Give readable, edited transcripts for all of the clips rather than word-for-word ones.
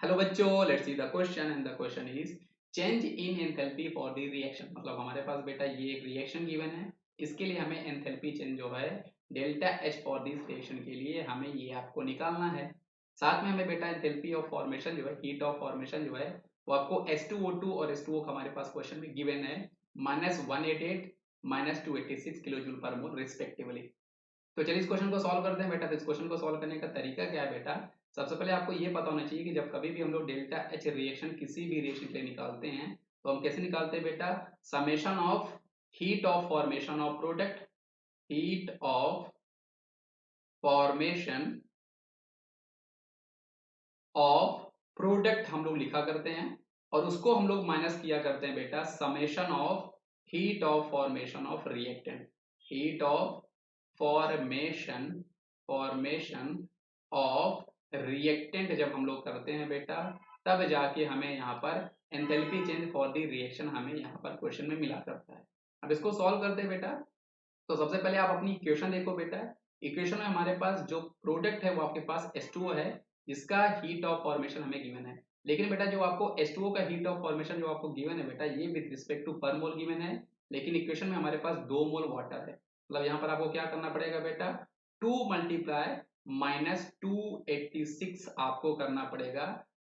Hello बच्चों, let's see the question and the question is change in enthalpy for the reaction. मतलब हमारे पास बेटा ये एक रिएक्शन गिवन है, इसके लिए हमें एंथैल्पी चेंज जो है delta H for this reaction के लिए हमें ये आपको निकालना है। साथ में हमें बेटा एंथैल्पी ऑफ फॉर्मेशन जो है, हीट ऑफ फॉर्मेशन जो है वो आपको H2O2 और H2O हमारे पास क्वेश्चन में गिवन है -188 -286 किलो जूल पर मोल रिस्पेक्टिवली। तो चलिए इस क्वेश्चन को सॉल्व करते हैं बेटा। तो इस क्वेश्चन को सॉल्व करने का तरीका क्या है बेटा? सबसे पहले आपको ये पता होना चाहिए कि जब कभी भी हम लोग डेल्टा एच रिएक्शन किसी भी रिएक्शन के लिए निकालते हैं तो हम कैसे निकालते हैं बेटा? Summation of heat of formation of product, heat of formation of product हम लोग लिखा करते हैं और उसको हम लोग माइनस किया करते हैं बेटा summation of heat of formation of reactant, heat of formation formation of reactant जब हम लोग करते हैं बेटा तब जाके हमें यहाँ पर enthalpy change for the reaction हमें यहाँ पर क्वेश्चन में मिला करता है। अब इसको सॉल्व करते हैं बेटा। तो सबसे पहले आप अपनी इक्वेशन देखो बेटा। इक्वेशन में हमारे पास जो प्रोडक्ट है वो आपके पास H2O है जिसका हीट ऑफ फॉर्मेशन हमें गिवन है। लेकिन बेटा जो आपको H2O का हीट ऑफ फॉर्मेशन जो आपको गिवन है बेटा ये विद रिस्पेक्ट टू पर मोल गिवन है, लेकिन इक्वेशन में हमारे पास 2 मोल वाटर है। मतलब यहाँ पर आपको क्या करना पड़ेगा बेटा? 2 मल्टीप्लाई -286 आपको करना पड़ेगा,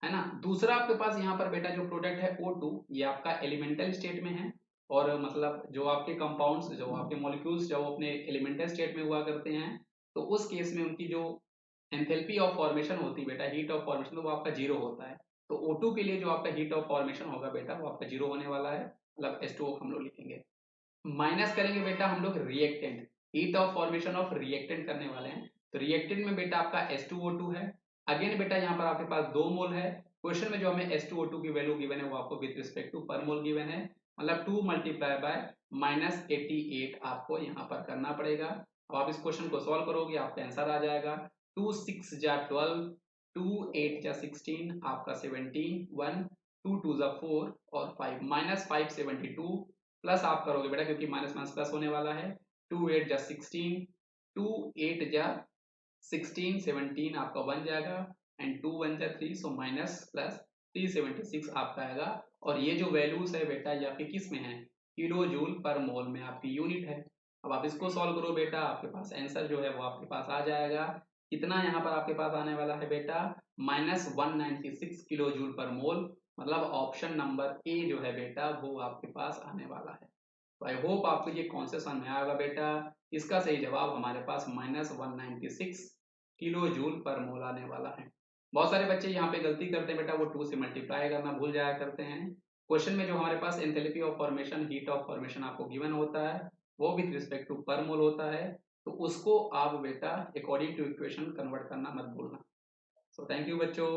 है ना। दूसरा आपके पास यहाँ पर बेटा जो प्रोडक्ट है O2 ये आपका एलिमेंटल स्टेट में है और मतलब जो आपके कंपाउंड्स जो आपके मॉलिक्यूल्स जो अपने एलिमेंटल स्टेट में हुआ करते हैं तो उस केस में उनकी जो एंथैल्पी ऑफ फॉर्मेशन होती है बेटा, हीट ऑफ फॉर्मेशन, तो वो आपका जीरो होता है। तो O2 के लिए जो आपका हीट ऑफ फॉर्मेशन होगा बेटा वो आपका जीरो होने वाला है, मतलब H2O हम लोग लिखेंगे। माइनस करेंगे बेटा हम लोग reactant, heat of formation of reactant करने वाले हैं। तो रिएक्टेंट में बेटा आपका H2O2 है। अगेन बेटा यहाँ पर आपके पास 2 मोल है। क्वेश्चन में जो हमें H2O2 की वैल्यू गिवन है वो आपको विद रिस्पेक्ट टू पर मोल गिवन है, मतलब 2 मल्टीप्लाई बाय -88 आपको यहाँ पर करना पड़ेगा। अब आप इस क्वेश्चन को सॉल्व करोगे आपका आंसर आ जाएगा 2 6 जा 12, 2 8 जा 16 आपका 17, 1 2 2 जा 4 और 5 -572 प्लस आप करोगे बेटा क्योंकि माइनस माइनस प्लस होने वाला है। 2 8 जा 16, 2 8 जा 16, 17 आपका बन जाएगा एंड 2 1 जा 3, सो माइनस प्लस 376 आपका आएगा। और ये जो वैल्यूज है बेटा ये आपके किस में है? किलो जूल पर मोल में आपकी यूनिट है। अब आप इसको सॉल्व करो बेटा, आपके पास आंसर जो है वो आपके पास आ जाएगा। कितना यहाँ पर आपके पास आने वाला है बेटा? -196 किलो जूल पर मोल। मतलब ऑप्शन नंबर ए जो है बेटा वो आपके पास आने वाला है। तो आई होप आपको ये कॉन्सेप्ट समझ में आएगा बेटा। इसका सही जवाब हमारे पास -196 किलो जूल पर मोल आने वाला है। बहुत सारे बच्चे यहाँ पे गलती करते हैं बेटा, वो 2 से मल्टीप्लाई करना भूल जाया करते हैं। क्वेश्चन में जो हमारे पास enthalpy of formation, heat of formation आपको गिवन होता है वो विद रिस्पेक्ट टू पर मोल होता है, तो उसको आप बेटा अकॉर्डिंग टू इक्वेशन कन्वर्ट करना मत भूलना। सो थैंक यू बच्चों।